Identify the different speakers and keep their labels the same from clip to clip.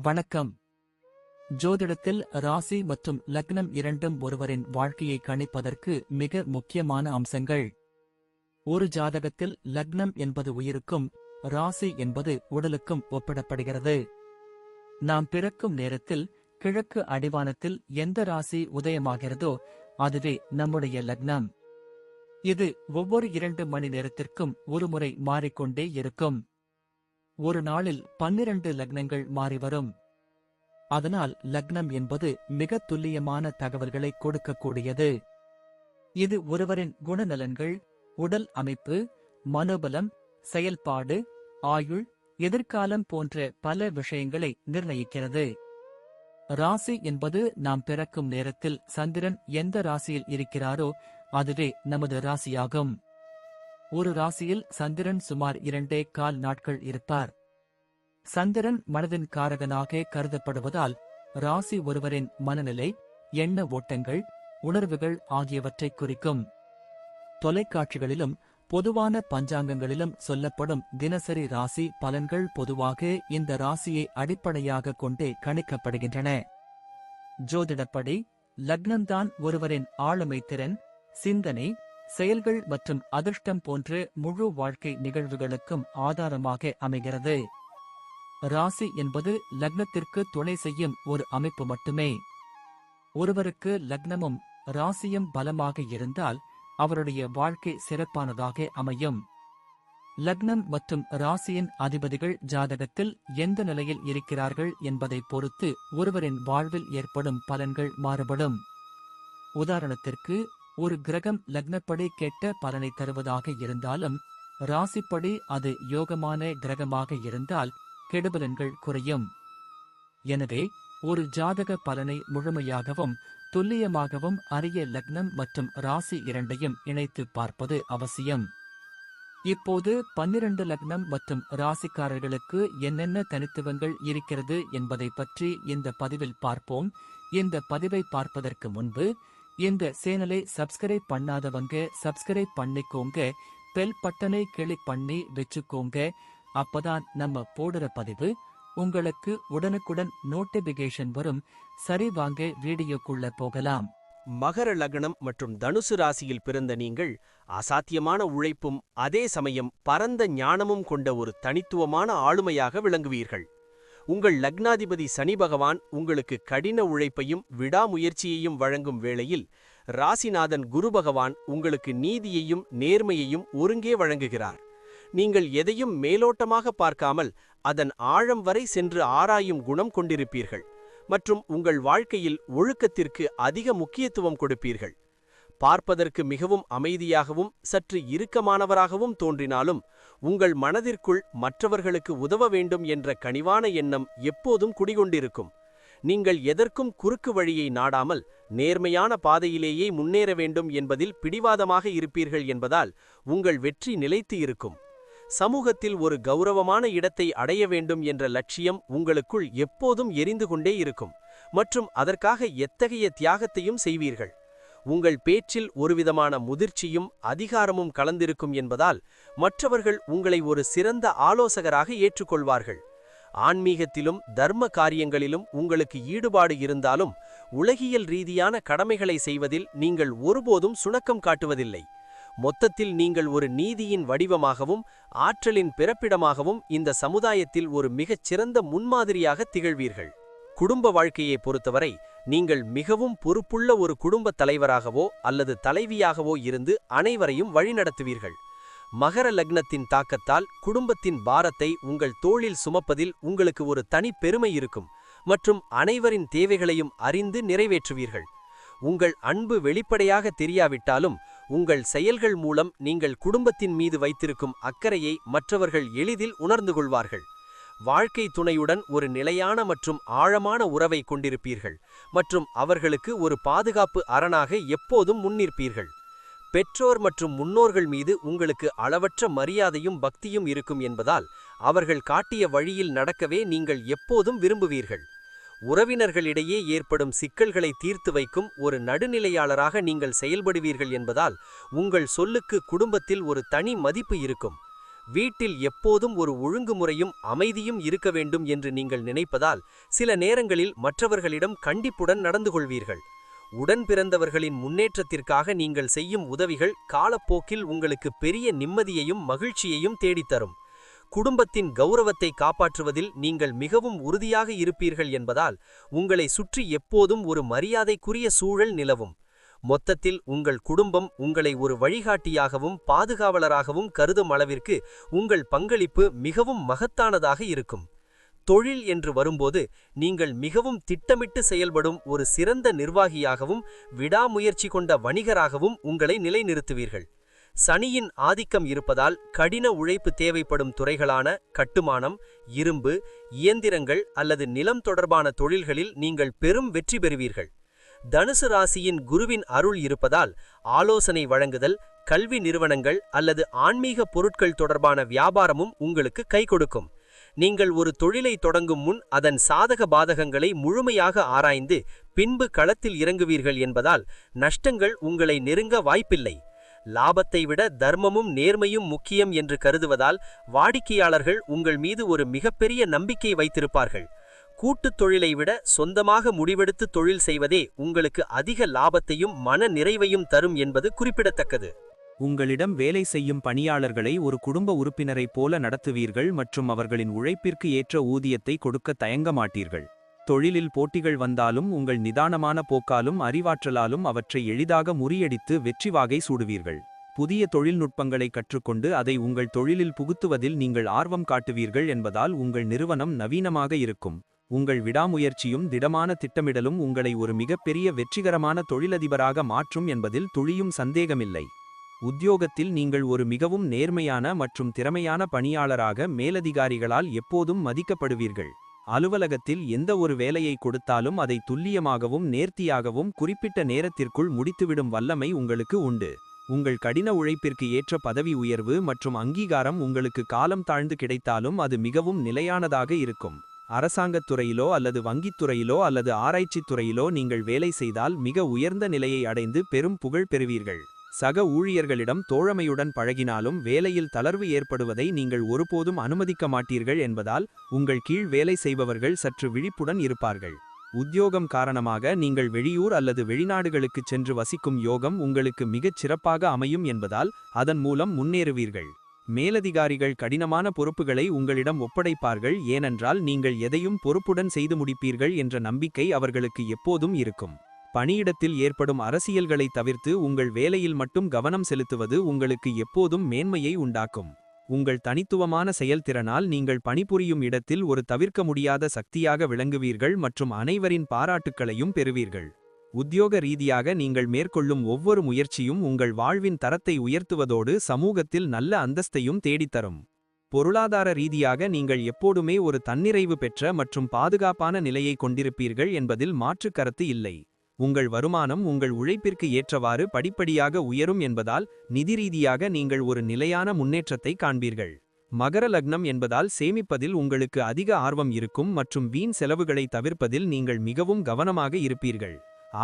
Speaker 1: வணக்கம். ஜோதிடத்தில் ராசி மற்றும் லக்னம் இரண்டும் ஒருவரின் வாழ்க்கையை கணிப்பதற்கு மிக முக்கியமான அம்சங்கள். ஒரு ஜாதகத்தில் லக்னம் என்பது உயிருக்கும், ராசி என்பது உடலுக்கும் ஒப்பிடப்படுகிறது. நாம் பிறக்கும் நேரத்தில் கிழக்கு அடிவானத்தில் எந்த ராசி உதயமாகிறதோ அதுவே நம்முடைய லக்னம். இது ஒவ்வொரு 2 மணி நேரத்திற்கும் ஒருமுறை மாறிக்கொண்டே இருக்கும். ஒரு நாளில் 12 லக்னங்கள் மாறிவரும். அதனால் லக்னம் என்பது மிக துல்லியமான தகவல்களை கொடுக்கக்கூடியது. இது ஒருவரின் குணநலன்கள், உடல் அமைப்பு, மனோபலம், செயல்பாடு, ஆயுள், எதிர்காலம் போன்ற பல விஷயங்களை நிர்ணயிக்கிறது. ராசி என்பது நாம் பிறக்கும் நேரத்தில் சந்திரன் எந்த ராசியில் இருக்கிறாரோ அதுவே நமது ராசியாகும். ஒரு ராசியில் சந்திரன் சுமார் 2.25 நாட்கள் இருப்பார். சந்திரன் மனதின் காரகனாக கருதப்படுவதால் ராசி ஒருவரின் மனநிலை, எண்ண ஓட்டங்கள், உணர்வுகள் ஆகியவற்றை குறிக்கும். தொலைக்காட்சிகளிலும் பொதுவான பஞ்சாங்கங்களிலும் சொல்லப்படும் தினசரி ராசி பலன்கள் பொதுவாக இந்த ராசியை அடிப்படையாக கொண்டே கணிக்கப்படுகின்றன. ஜோதிடப்படி லக்னம்தான் ஒருவரின் ஆளுமை திறன், சிந்தனை, செயல்கள் மற்றும் அதிர்ஷ்டம் போன்ற முழு வாழ்க்கை நிகழ்வுகளுக்கும் ஆதாரமாக அமைகிறது. ராசி என்பது லக்னத்திற்கு துணை செய்யும் ஒரு அமைப்பு மட்டுமே. ஒருவருக்கு லக்னமும் ராசியும் பலமாக இருந்தால் அவருடைய வாழ்க்கை சிறப்பானதாக அமையும். லக்னம் மற்றும் ராசியின் அதிபதிகள் ஜாதகத்தில் எந்த நிலையில் இருக்கிறார்கள் என்பதை பொறுத்து ஒருவரின் வாழ்வில் ஏற்படும் பலன்கள் மாறுபடும். உதாரணத்திற்கு, ஒரு கிரகம் லக்னப்படி கெட்ட பலனை தருவதாக இருந்தாலும் ராசிப்படி அது யோகமான கிரகமாக இருந்தால் கெடுபலன்கள் குறையும். எனவே ஒரு ஜாதக பலனை முழுமையாகவும் துல்லியமாகவும் அறிய லக்னம் மற்றும் ராசி இரண்டையும் இணைத்து பார்ப்பது அவசியம். இப்போது 12 லக்னம் மற்றும் ராசிக்காரர்களுக்கு என்னென்ன தனித்துவங்கள் இருக்கிறது என்பதை பற்றி இந்த பதிவில் பார்ப்போம். இந்த பதிவை பார்ப்பதற்கு முன்பு இந்த சேனலை சப்ஸ்கிரைப் பண்ணாதவங்க சப்ஸ்கிரைப் பண்ணிக்கோங்க, பெல் பட்டனை கிளிக் பண்ணி வச்சுக்கோங்க. அப்பதான் நம்ம போடுற பதிவு உங்களுக்கு உடனுக்குடன் நோட்டிபிகேஷன் வரும். சரி, வாங்க வீடியோக்குள்ள போகலாம்.
Speaker 2: மகர லக்னம் மற்றும் தனுசு ராசியில் பிறந்த நீங்கள் அசாத்தியமான உழைப்பும் அதே சமயம் பரந்த ஞானமும் கொண்ட ஒரு தனித்துவமான ஆளுமையாக விளங்குவீர்கள். உங்கள் லக்னாதிபதி சனி பகவான் உங்களுக்கு கடின உழைப்பையும் விடாமுயற்சியையும் வழங்கும் வேளையில் ராசிநாதன் குரு பகவான் உங்களுக்கு நீதியையும் நேர்மையையும் ஒருங்கே வழங்குகிறார். நீங்கள் எதையும் மேலோட்டமாக பார்க்காமல் அதன் ஆழம் வரை சென்று ஆராயும் குணம் கொண்டிருப்பீர்கள் மற்றும் உங்கள் வாழ்க்கையில் ஒழுக்கத்திற்கு அதிக முக்கியத்துவம் கொடுப்பீர்கள். பார்ப்பதற்கு மிகவும் அமைதியாகவும் சற்று இறுக்கமானவராகவும் தோன்றினாலும் உங்கள் மனதிற்குள் மற்றவர்களுக்கு உதவ வேண்டும் என்ற கனிவான எண்ணம் எப்போதும் குடிகொண்டிருக்கும். நீங்கள் எதற்கும் குறுக்கு வழியை நாடாமல் நேர்மையான பாதையிலேயே முன்னேற வேண்டும் என்பதில் பிடிவாதமாக இருப்பீர்கள் என்பதால் உங்கள் வெற்றி நிலைத்து இருக்கும். சமூகத்தில் ஒரு கௌரவமான இடத்தை அடைய வேண்டும் என்ற லட்சியம் உங்களுக்குள் எப்போதும் எரிந்து கொண்டே இருக்கும் மற்றும் அதற்காக எத்தகைய தியாகத்தையும் செய்வீர்கள். உங்கள் பேச்சில் ஒருவிதமான முதிர்ச்சியும் அதிகாரமும் கலந்திருக்கும் என்பதால் மற்றவர்கள் உங்களை ஒரு சிறந்த ஆலோசகராக ஏற்றுக்கொள்வார்கள். ஆன்மீகத்திலும் தர்ம காரியங்களிலும் உங்களுக்கு ஈடுபாடு இருந்தாலும் உலகியல் ரீதியான கடமைகளை செய்வதில் நீங்கள் ஒருபோதும் சுணக்கம் காட்டுவதில்லை. மொத்தத்தில் நீங்கள் ஒரு நீதியின் வடிவமாகவும் ஆற்றலின் பிறப்பிடமாகவும் இந்த சமுதாயத்தில் ஒரு மிகச் சிறந்த முன்மாதிரியாக திகழ்வீர்கள். குடும்ப வாழ்க்கையை பொறுத்தவரை நீங்கள் மிகவும் பொறுப்புள்ள ஒரு குடும்ப தலைவராகவோ அல்லது தலைவியாகவோ இருந்து அனைவரையும் வழிநடத்துவீர்கள். மகர லக்னத்தின் தாக்கத்தால் குடும்பத்தின் பாரத்தை உங்கள் தோளில் சுமப்பதில் உங்களுக்கு ஒரு தனி பெருமை இருக்கும் மற்றும் அனைவரின் தேவைகளையும் அறிந்து நிறைவேற்றுவீர்கள். உங்கள் அன்பு வெளிப்படையாக தெரியாவிட்டாலும் உங்கள் செயல்கள் மூலம் நீங்கள் குடும்பத்தின் மீது வைத்திருக்கும் அக்கறையை மற்றவர்கள் எளிதில் உணர்ந்து கொள்வார்கள். வாழ்க்கை துணையுடன் ஒரு நிலையான மற்றும் ஆழமான உறவை கொண்டிருப்பீர்கள் மற்றும் அவர்களுக்கு ஒரு பாதுகாப்பு அரணாக எப்போதும் முன்னிற்பீர்கள். பெற்றோர் மற்றும் முன்னோர்கள் மீது உங்களுக்கு அளவற்ற மரியாதையும் பக்தியும் இருக்கும் என்பதால் அவர்கள் காட்டிய வழியில் நடக்கவே நீங்கள் எப்போதும் விரும்புவீர்கள். உறவினர்களிடையே ஏற்படும் சிக்கல்களை தீர்த்து வைக்கும் ஒரு நடுநிலையாளராக நீங்கள் செயல்படுவீர்கள் என்பதால் உங்கள் சொல்லுக்கு குடும்பத்தில் ஒரு தனி மதிப்பு இருக்கும். வீட்டில் எப்போதும் ஒரு ஒழுங்குமுறையும் அமைதியும் இருக்க வேண்டும் என்று நீங்கள் நினைப்பதால் சில நேரங்களில் மற்றவர்களிடம் கண்டிப்புடன் நடந்து கொள்வீர்கள். உடன் பிறந்தவர்களின் முன்னேற்றத்திற்காக நீங்கள் செய்யும் உதவிகள் காலப்போக்கில் உங்களுக்கு பெரிய நிம்மதியையும் மகிழ்ச்சியையும் தேடித்தரும். குடும்பத்தின் கௌரவத்தை காப்பாற்றுவதில் நீங்கள் மிகவும் உறுதியாக இருப்பீர்கள் என்பதால் உங்களை சுற்றி எப்போதும் ஒரு மரியாதைக்குரிய சூழல் நிலவும். மொத்தத்தில் உங்கள் குடும்பம் உங்களை ஒரு வழிகாட்டியாகவும் பாதுகாவலராகவும் கருதும் அளவிற்கு உங்கள் பங்களிப்பு மிகவும் மகத்தானதாக இருக்கும். தொழில் என்று வரும்போது நீங்கள் மிகவும் திட்டமிட்டு செயல்படும் ஒரு சிறந்த நிர்வாகியாகவும் விடாமுயற்சி கொண்ட வணிகராகவும் உங்களை நிலைநிறுத்துவீர்கள். சனியின் ஆதிக்கம் இருப்பதால் கடின உழைப்பு தேவைப்படும் துறைகளான கட்டுமானம், இரும்பு, இயந்திரங்கள் அல்லது நிலம் தொடர்பான தொழில்களில் நீங்கள் பெரும் வெற்றி பெறுவீர்கள். தனுசு ராசியின் குருவின் அருள் இருப்பதால் ஆலோசனை வழங்குதல், கல்வி நிறுவனங்கள் அல்லது ஆன்மீக பொருட்கள் தொடர்பான வியாபாரமும் உங்களுக்கு கை கொடுக்கும். நீங்கள் ஒரு தொழிலை தொடங்கும் முன் அதன் சாதக பாதகங்களை முழுமையாக ஆராய்ந்து பின்பு களத்தில் இறங்குவீர்கள் என்பதால் நஷ்டங்கள் உங்களை நெருங்க வாய்ப்பில்லை. லாபத்தை விட தர்மமும் நேர்மையும் முக்கியம் என்று கருதுவதால் வாடிக்கையாளர்கள் உங்கள் மீது ஒரு மிகப்பெரிய நம்பிக்கை வைத்திருப்பார்கள். கூட்டுத் தொழிலை விட சொந்தமாக முடிவெடுத்து தொழில் செய்வதே உங்களுக்கு அதிக லாபத்தையும் மன நிறைவையும் தரும் என்பது குறிப்பிடத்தக்கது.
Speaker 3: உங்களிடம் வேலை செய்யும் பணியாளர்களை ஒரு குடும்ப உறுப்பினரைப் போல நடத்துவீர்கள் மற்றும் அவர்களின் உழைப்பிற்கு ஏற்ற ஊதியத்தை கொடுக்க தயங்க மாட்டீர்கள். தொழிலில் போட்டிகள் வந்தாலும் உங்கள் நிதானமான போக்காலும் அறிவாற்றலாலும் அவற்றை எளிதாக முறியடித்து வெற்றி வாகை சூடுவீர்கள். புதிய தொழில்நுட்பங்களை கற்றுக்கொண்டு அதை உங்கள் தொழிலில் புகுத்துவதில் நீங்கள் ஆர்வம் காட்டுவீர்கள் என்பதால் உங்கள் நிறுவனம் நவீனமாக இருக்கும். உங்கள் விடாமுயற்சியும் திடமான திட்டமிடலும் உங்களை ஒரு மிகப்பெரிய வெற்றிகரமான தொழிலதிபராக மாற்றும் என்பதில் துளியும் சந்தேகமில்லை. உத்தியோகத்தில் நீங்கள் ஒரு மிகவும் நேர்மையான மற்றும் திறமையான பணியாளராக மேலதிகாரிகளால் எப்போதும் மதிக்கப்படுவீர்கள். அலுவலகத்தில் எந்த ஒரு வேலையை கொடுத்தாலும் அதை துல்லியமாகவும் நேர்த்தியாகவும் குறிப்பிட்ட நேரத்திற்குள் முடித்துவிடும் வல்லமை உங்களுக்கு உண்டு. உங்கள் கடின உழைப்பிற்கு ஏற்ற பதவி உயர்வு மற்றும் அங்கீகாரம் உங்களுக்கு காலம் தாழ்ந்து கிடைத்தாலும் அது மிகவும் நிலையானதாக இருக்கும். அரசாங்கத் துறையிலோ அல்லது வங்கித் துறையிலோ அல்லது ஆராய்ச்சித் துறையிலோ நீங்கள் வேலை செய்தால் மிக உயர்ந்த நிலையை அடைந்து பெரும் புகழ் பெறுவீர்கள். சக ஊழியர்களிடம் தோழமையுடன் பழகினாலும் வேலையில் தளர்வு ஏற்படுவதை நீங்கள் ஒருபோதும் அனுமதிக்க மாட்டீர்கள் என்பதால் உங்கள் கீழ் வேலை செய்பவர்கள் சற்று விழிப்புடன் இருப்பார்கள். உத்தியோகம் காரணமாக நீங்கள் வெளியூர் அல்லது வெளிநாடுகளுக்குச் சென்று வசிக்கும் யோகம் உங்களுக்கு மிகச் சிறப்பாக அமையும் என்பதால் அதன் மூலம் முன்னேறுவீர்கள். மேலதிகாரிகள் கடினமான பொறுப்புகளை உங்களிடம் ஒப்படைப்பார்கள், ஏனென்றால் நீங்கள் எதையும் பொறுப்புடன் செய்து முடிப்பீர்கள் என்ற நம்பிக்கை அவர்களுக்கு எப்போதும் இருக்கும். பணியிடத்தில் ஏற்படும் அரசியல்களை தவிர்த்து உங்கள் வேலையில் மட்டும் கவனம் செலுத்துவது உங்களுக்கு எப்போதும் மேன்மையை உண்டாக்கும். உங்கள் தனித்துவமான செயல்திறனால் நீங்கள் பணிபுரியும் இடத்தில் ஒரு தவிர்க்க முடியாத சக்தியாக விளங்குவீர்கள் மற்றும் அனைவரின் பாராட்டுக்களையும் பெறுவீர்கள். உத்தியோக ரீதியாக நீங்கள் மேற்கொள்ளும் ஒவ்வொரு முயற்சியும் உங்கள் வாழ்வின் தரத்தை உயர்த்துவதோடு சமூகத்தில் நல்ல அந்தஸ்தையும் தேடித்தரும். பொருளாதார ரீதியாக நீங்கள் எப்போதுமே ஒரு தன்னிறைவு பெற்ற மற்றும் பாதுகாப்பான நிலையை கொண்டிருப்பீர்கள் என்பதில் மாற்று கருத்து இல்லை. உங்கள் வருமானம் உங்கள் உழைப்பிற்கு ஏற்றவாறு படிப்படியாக உயரும் என்பதால் நிதி ரீதியாக நீங்கள் ஒரு நிலையான முன்னேற்றத்தை காண்பீர்கள். மகர லக்னம் என்பதால் சேமிப்பதில் உங்களுக்கு அதிக ஆர்வம் இருக்கும் மற்றும் வீண் செலவுகளை தவிர்ப்பதில் நீங்கள் மிகவும் கவனமாக இருப்பீர்கள்.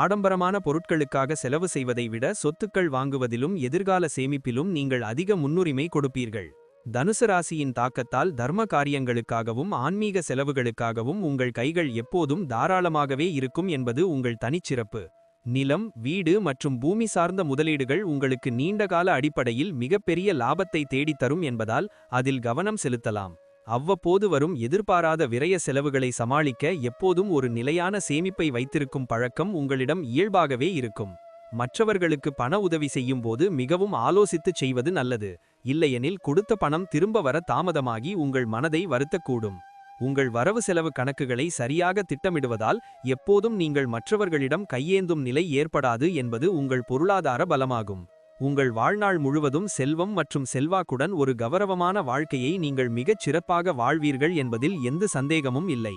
Speaker 3: ஆடம்பரமான பொருட்களுக்காக செலவு செய்வதை விட சொத்துக்கள் வாங்குவதிலும் எதிர்கால சேமிப்பிலும் நீங்கள் அதிக முன்னுரிமை கொடுப்பீர்கள். தனுசு ராசியின் தாக்கத்தால் தர்ம காரியங்களுக்காகவும் ஆன்மீக செலவுகளுக்காகவும் உங்கள் கைகள் எப்போதும் தாராளமாகவே இருக்கும் என்பது உங்கள் தனிச்சிறப்பு. நிலம், வீடு மற்றும் பூமி சார்ந்த முதலீடுகள் உங்களுக்கு நீண்டகால அடிப்படையில் மிகப்பெரிய லாபத்தை தேடித்தரும் என்பதால் அதில் கவனம் செலுத்தலாம். அவ்வப்போது வரும் எதிர்பாராத விரய செலவுகளை சமாளிக்க எப்போதும் ஒரு நிலையான சேமிப்பை வைத்திருக்கும் பழக்கம் உங்களிடம் இயல்பாகவே இருக்கும். மற்றவர்களுக்கு பண உதவி செய்யும் போது மிகவும் ஆலோசித்துச் செய்வது நல்லது. இல்லையெனில் கொடுத்த பணம் திரும்ப வர தாமதமாகி உங்கள் மனதை வருத்தக்கூடும். உங்கள் வரவு செலவு கணக்குகளை சரியாக திட்டமிடுவதால் எப்போதும் நீங்கள் மற்றவர்களிடம் கையேந்தும் நிலை ஏற்படாது என்பது உங்கள் பொருளாதார பலமாகும். உங்கள் வாழ்நாள் முழுவதும் செல்வம் மற்றும் செல்வாக்குடன் ஒரு கௌரவமான வாழ்க்கையை நீங்கள் மிகச் சிறப்பாக வாழ்வீர்கள் என்பதில் எந்த சந்தேகமும் இல்லை.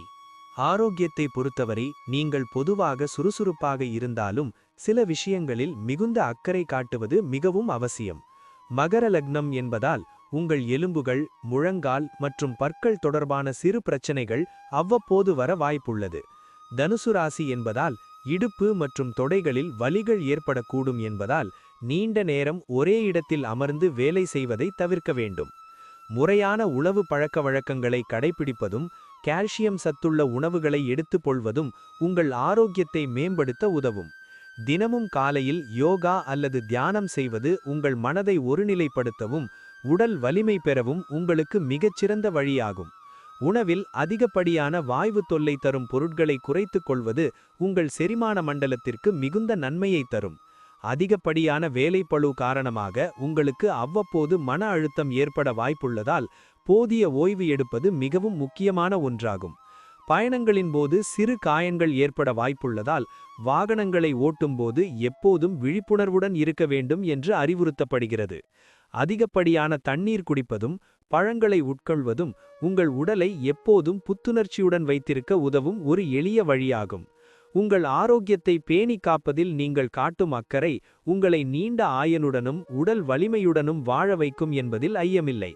Speaker 4: ஆரோக்கியத்தை பொறுத்தவரை நீங்கள் பொதுவாக சுறுசுறுப்பாக இருந்தாலும் சில விஷயங்களில் மிகுந்த அக்கறை காட்டுவது மிகவும் அவசியம். மகர லக்னம் என்பதால் உங்கள் எலும்புகள், முழங்கால் மற்றும் பற்கள் தொடர்பான சிறு பிரச்சனைகள் அவ்வப்போது வர வாய்ப்புள்ளது. தனுசு ராசி என்பதால் இடுப்பு மற்றும் தொடைகளில் வலிகள் ஏற்படக்கூடும் என்பதால் நீண்ட நேரம் ஒரே இடத்தில் அமர்ந்து வேலை செய்வதை தவிர்க்க வேண்டும். முறையான உணவு பழக்கவழக்கங்களை கடைபிடிப்பதும் கால்சியம் சத்துள்ள உணவுகளை எடுத்துக் கொள்வதும் உங்கள் ஆரோக்கியத்தை மேம்படுத்த உதவும். தினமும் காலையில் யோகா அல்லது தியானம் செய்வது உங்கள் மனதை ஒருநிலைப்படுத்தவும் உடல் வலிமை பெறவும் உங்களுக்கு மிகச்சிறந்த வழியாகும். உணவில் அதிகப்படியான வாய்வு தொல்லை தரும் பொருட்களை குறைத்துக் கொள்வது உங்கள் செரிமான மண்டலத்திற்கு மிகுந்த நன்மையை தரும். அதிகப்படியான வேலைப்பளு காரணமாக உங்களுக்கு அவ்வப்போது மன அழுத்தம் ஏற்பட வாய்ப்புள்ளதால் போதிய ஓய்வு எடுப்பது மிகவும் முக்கியமான ஒன்றாகும். பயணங்களின் போது சிறு காயங்கள் ஏற்பட வாய்ப்புள்ளதால் வாகனங்களை ஓட்டும்போது எப்போதும் விழிப்புணர்வுடன் இருக்க வேண்டும் என்று அறிவுறுத்தப்படுகிறது. அதிகப்படியான தண்ணீர் குடிப்பதும் பழங்களை உட்கொள்வதும் உங்கள் உடலை எப்போதும் புத்துணர்ச்சியுடன் வைத்திருக்க உதவும் ஒரு எளிய வழியாகும். உங்கள் ஆரோக்கியத்தை பேணி காப்பதில் நீங்கள் காட்டும் அக்கறை உங்களை நீண்ட ஆயுளுடனும் உடல் வலிமையுடனும் வாழ வைக்கும் என்பதில் ஐயமில்லை.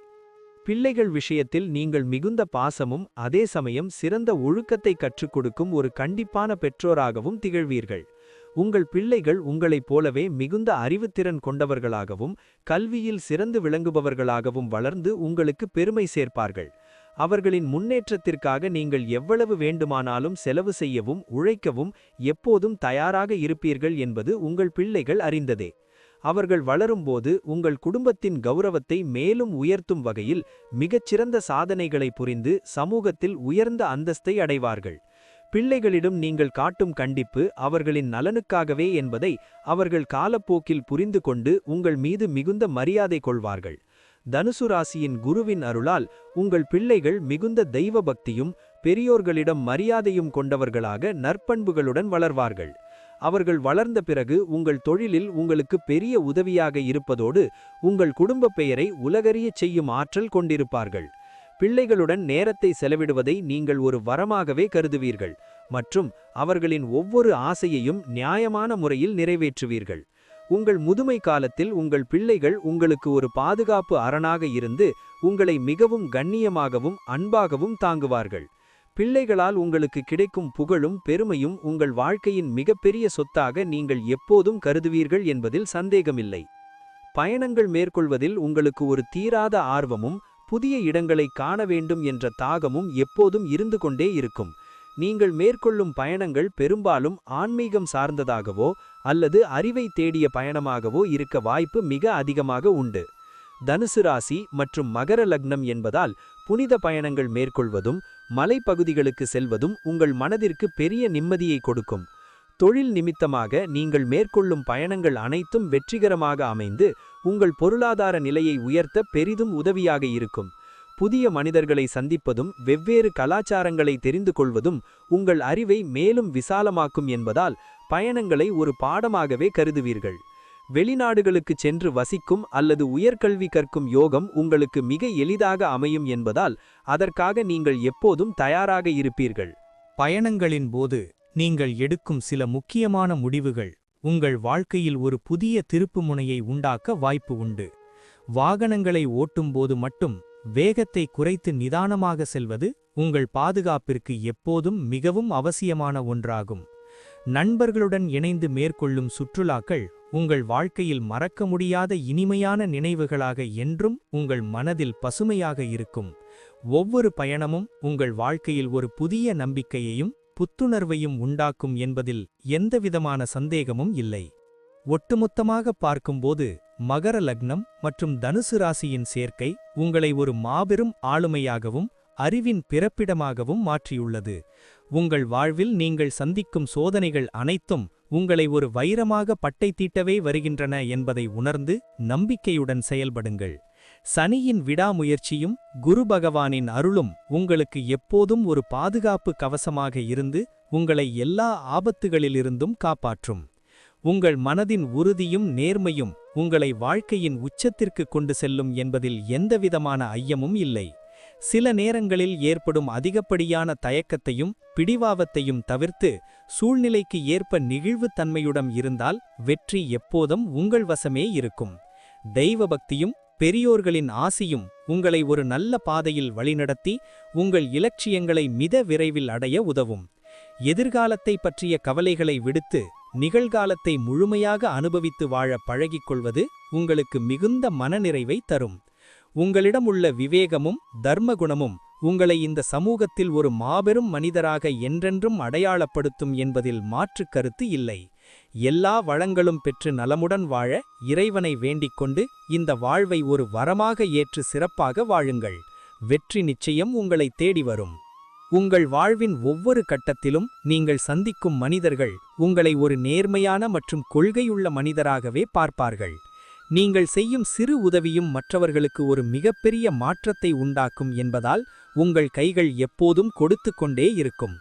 Speaker 4: பிள்ளைகள் விஷயத்தில் நீங்கள் மிகுந்த பாசமும் அதே சமயம் சிறந்த ஒழுக்கத்தை கற்றுக் கொடுக்கும் ஒரு கண்டிப்பான பெற்றோராகவும் திகழ்வீர்கள். உங்கள் பிள்ளைகள் உங்களைப் போலவே மிகுந்த அறிவுத்திறன் கொண்டவர்களாகவும் கல்வியில் சிறந்து விளங்குபவர்களாகவும் வளர்ந்து உங்களுக்கு பெருமை சேர்ப்பார்கள். அவர்களின் முன்னேற்றத்திற்காக நீங்கள் எவ்வளவு வேண்டுமானாலும் செலவு செய்யவும் உழைக்கவும் எப்போதும் தயாராக இருப்பீர்கள் என்பது உங்கள் பிள்ளைகள் அறிந்ததே. அவர்கள் வளரும்போது உங்கள் குடும்பத்தின் கௌரவத்தை மேலும் உயர்த்தும் வகையில் மிகச்சிறந்த சாதனைகளை புரிந்து சமூகத்தில் உயர்ந்த அந்தஸ்தை அடைவார்கள். பிள்ளைகளிடம் நீங்கள் காட்டும் கண்டிப்பு அவர்களின் நலனுக்காகவே என்பதை அவர்கள் காலப்போக்கில் புரிந்து கொண்டு உங்கள் மீது மிகுந்த மரியாதை கொள்வார்கள். தனுசு ராசியின் குருவின் அருளால் உங்கள் பிள்ளைகள் மிகுந்த தெய்வ பக்தியும் பெரியோர்களிடம் மரியாதையும் கொண்டவர்களாக நற்பண்புகளுடன் வளர்வார்கள். அவர்கள் வளர்ந்த பிறகு உங்கள் தொழிலில் உங்களுக்கு பெரிய உதவியாக இருப்பதோடு உங்கள் குடும்ப பெயரை உலகறியச் செய்யும் ஆற்றல் கொண்டிருப்பார்கள். பிள்ளைகளுடன் நேரத்தை செலவிடுவதை நீங்கள் ஒரு வரமாகவே கருதுவீர்கள் மற்றும் அவர்களின் ஒவ்வொரு ஆசையையும் நியாயமான முறையில் நிறைவேற்றுவீர்கள். உங்கள் முதுமை காலத்தில் உங்கள் பிள்ளைகள் உங்களுக்கு ஒரு பாதுகாப்பு அரணாக இருந்து உங்களை மிகவும் கண்ணியமாகவும் அன்பாகவும் தாங்குவார்கள். பிள்ளைகளால் உங்களுக்கு கிடைக்கும் புகழும் பெருமையும் உங்கள் வாழ்க்கையின் மிகப்பெரிய சொத்தாக நீங்கள் எப்போதும் கருதுவீர்கள் என்பதில் சந்தேகமில்லை. பயணங்கள் மேற்கொள்வதில் உங்களுக்கு ஒரு தீராத ஆர்வமும் புதிய இடங்களை காண வேண்டும் என்ற தாகமும் எப்போதும் இருந்து கொண்டே இருக்கும். நீங்கள் மேற்கொள்ளும் பயணங்கள் பெரும்பாலும் ஆன்மீகம் சார்ந்ததாகவோ அல்லது அறிவை தேடிய பயணமாகவோ இருக்க வாய்ப்பு மிக அதிகமாக உண்டு. தனுசு ராசி மற்றும் மகர லக்னம் என்பதால் புனித பயணங்கள் மேற்கொள்வதும் மலைப்பகுதிகளுக்கு செல்வதும் உங்கள் மனதிற்கு பெரிய நிம்மதியை கொடுக்கும். தொழில் நிமித்தமாக நீங்கள் மேற்கொள்ளும் பயணங்கள் அனைத்தும் வெற்றிகரமாக அமைந்து உங்கள் பொருளாதார நிலையை உயர்த்த பெரிதும் உதவியாக இருக்கும். புதிய மனிதர்களை சந்திப்பதும் வெவ்வேறு கலாச்சாரங்களை தெரிந்து கொள்வதும் உங்கள் அறிவை மேலும் விசாலமாக்கும் என்பதால் பயணங்களை ஒரு பாடமாகவே கருதுவீர்கள். வெளிநாடுகளுக்கு சென்று வசிக்கும் அல்லது உயர்கல்வி கற்கும் யோகம் உங்களுக்கு மிக எளிதாக அமையும் என்பதால் அதற்காக நீங்கள் எப்போதும் தயாராக இருப்பீர்கள்.
Speaker 3: பயணங்களின் போது நீங்கள் எடுக்கும் சில முக்கியமான முடிவுகள் உங்கள் வாழ்க்கையில் ஒரு புதிய திருப்புமுனையை உண்டாக்க வாய்ப்பு உண்டு. வாகனங்களை ஓட்டும்போது மட்டும் வேகத்தை குறைத்து நிதானமாக செல்வது உங்கள் பாதுகாப்பிற்கு எப்போதும் மிகவும் அவசியமான ஒன்றாகும். நண்பர்களுடன் இணைந்து மேற்கொள்ளும் சுற்றுலாக்கள் உங்கள் வாழ்க்கையில் மறக்க முடியாத இனிமையான நினைவுகளாக என்றும் உங்கள் மனதில் பசுமையாக இருக்கும். ஒவ்வொரு பயணமும் உங்கள் வாழ்க்கையில் ஒரு புதிய நம்பிக்கையையும் புத்துணர்வையும் உண்டாக்கும் என்பதில் எந்தவிதமான சந்தேகமும் இல்லை. ஒட்டுமொத்தமாக பார்க்கும்போது மகர லக்னம் மற்றும் தனுசு ராசியின் சேர்க்கை உங்களை ஒரு மாபெரும் ஆளுமையாகவும் அறிவின் பிறப்பிடமாகவும் மாற்றியுள்ளது. உங்கள் வாழ்வில் நீங்கள் சந்திக்கும் சோதனைகள் அனைத்தும் உங்களை ஒரு வைரமாக பட்டை தீட்டவே வருகின்றன என்பதை உணர்ந்து நம்பிக்கையுடன் செயல்படுங்கள். சனியின் விடாமுயற்சியும் குரு பகவானின் அருளும் உங்களுக்கு எப்போதும் ஒரு பாதுகாப்பு கவசமாக இருந்து உங்களை எல்லா ஆபத்துகளிலிருந்தும் காப்பாற்றும். உங்கள் மனதின் உறுதியும் நேர்மையும் உங்களை வாழ்க்கையின் உச்சத்திற்கு கொண்டு செல்லும் என்பதில் எந்தவிதமான ஐயமும் இல்லை. சில நேரங்களில் ஏற்படும் அதிகப்படியான தயக்கத்தையும் பிடிவாவத்தையும் தவிர்த்து சூழ்நிலைக்கு ஏற்ப நெகிழ்வுத்தன்மையுடன் இருந்தால் வெற்றி எப்போதும் உங்கள் வசமே இருக்கும். தெய்வ பக்தியும் பெரியோர்களின் ஆசியும் உங்களை ஒரு நல்ல பாதையில் வழிநடத்தி உங்கள் இலட்சியங்களை மித விரைவில் அடைய உதவும். எதிர்காலத்தை பற்றிய கவலைகளை விடுத்து நிகழ்காலத்தை முழுமையாக அனுபவித்து வாழ பழகிக்கொள்வது உங்களுக்கு மிகுந்த மனநிறைவை தரும்.
Speaker 5: உங்களிடம் உள்ள விவேகமும் தர்மகுணமும் உங்களை இந்த சமூகத்தில் ஒரு மாபெரும் மனிதராக என்றென்றும் அடையாளப்படுத்தும் என்பதில் மாற்றுக் கருத்து இல்லை. எல்லா வளங்களும் பெற்று நலமுடன் வாழ இறைவனை வேண்டிக் கொண்டு இந்த வாழ்வை ஒரு வரமாக ஏற்று சிறப்பாக வாழுங்கள். வெற்றி நிச்சயம் உங்களை தேடி வரும். உங்கள் வாழ்வின் ஒவ்வொரு கட்டத்திலும் நீங்கள் சந்திக்கும் மனிதர்கள் உங்களை ஒரு நேர்மையான மற்றும் கொள்கையுள்ள மனிதராகவே பார்ப்பார்கள். நீங்கள் செய்யும் சிறு உதவியும் மற்றவர்களுக்கு ஒரு மிகப்பெரிய மாற்றத்தை உண்டாக்கும் என்பதால் உங்கள் கைகள் எப்போதும் கொடுத்து கொண்டே இருக்கும்.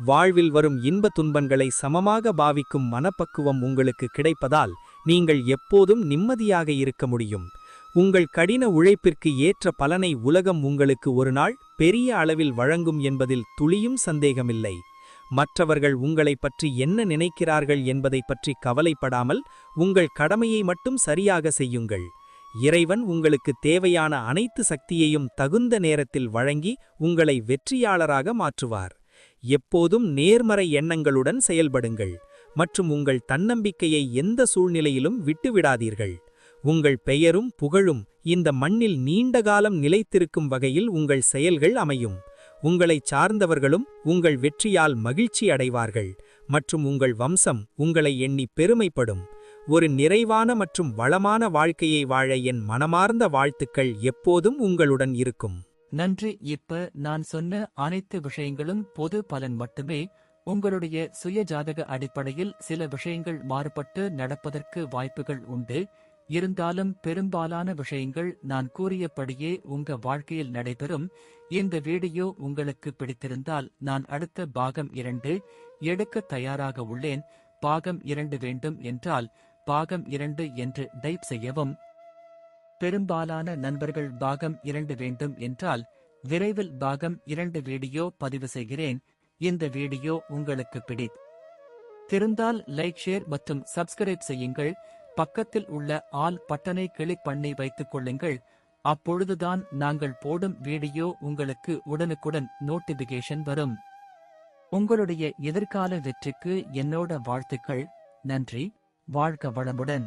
Speaker 5: வாழ்வில் வரும் இன்ப துன்பங்களை சமமாக பாவிக்கும் மனப்பக்குவம் உங்களுக்கு கிடைப்பதால் நீங்கள் எப்போதும் நிம்மதியாக இருக்க முடியும். உங்கள் கடின உழைப்பிற்கு ஏற்ற பலனை உலகம் உங்களுக்கு ஒருநாள் பெரிய அளவில் வழங்கும் என்பதில் துளியும் சந்தேகமில்லை. மற்றவர்கள் உங்களைப் பற்றி என்ன நினைக்கிறார்கள் என்பதைப் பற்றி கவலைப்படாமல் உங்கள் கடமையை மட்டும் சரியாக செய்யுங்கள். இறைவன் உங்களுக்கு தேவையான அனைத்து சக்தியையும் தகுந்த நேரத்தில் வழங்கி உங்களை வெற்றியாளராக மாற்றுவார். எப்போதும் நேர்மறை எண்ணங்களுடன் செயல்படுங்கள் மற்றும் உங்கள் தன்னம்பிக்கையை எந்த சூழ்நிலையிலும் விட்டுவிடாதீர்கள். உங்கள் பெயரும் புகழும் இந்த மண்ணில் நீண்டகாலம் நிலைத்திருக்கும் வகையில் உங்கள் செயல்கள் அமையும். உங்களைச் சார்ந்தவர்களும் உங்கள் வெற்றியால் மகிழ்ச்சி அடைவார்கள் மற்றும் உங்கள் வம்சம் உங்களை எண்ணி பெருமைப்படும். ஒரு நிறைவான மற்றும் வளமான வாழ்க்கையை வாழ என் மனமார்ந்த வாழ்த்துக்கள் எப்போதும் உங்களுடன் இருக்கும்.
Speaker 1: நன்றி. இப்ப நான் சொன்ன அனைத்து விஷயங்களும் பொது பலன் மட்டுமே. உங்களுடைய சுய ஜாதக அடிப்படையில் சில விஷயங்கள் மாறுபட்டு நடப்பதற்கு வாய்ப்புகள் உண்டு. இருந்தாலும் பெரும்பாலான விஷயங்கள் நான் கூறியபடியே உங்க வாழ்க்கையில் நடைபெறும். இந்த வீடியோ உங்களுக்கு பிடித்திருந்தால் நான் அடுத்த பாகம் 2 எடுக்க தயாராக உள்ளேன். பாகம் 2 வேண்டும் என்றால் பாகம் 2 என்று டைப் செய்யவும். பெரும்பாலான நண்பர்கள் பாகம் 2 வேண்டும் என்றால் விரைவில் பாகம் 2 வீடியோ பதிவு செய்கிறேன். இந்த வீடியோ உங்களுக்கு பிடித்திருந்தால் லைக், ஷேர் மற்றும் சப்ஸ்கிரைப் செய்யுங்கள். பக்கத்தில் உள்ள ஆல் பட்டனை கிளிக் பண்ணி வைத்துக் கொள்ளுங்கள். அப்பொழுதுதான் நாங்கள் போடும் வீடியோ உங்களுக்கு உடனுக்குடன் நோட்டிபிகேஷன் வரும். உங்களுடைய எதிர்கால வெற்றிக்கு என்னோட வாழ்த்துக்கள். நன்றி. வாழ்க வளமுடன்.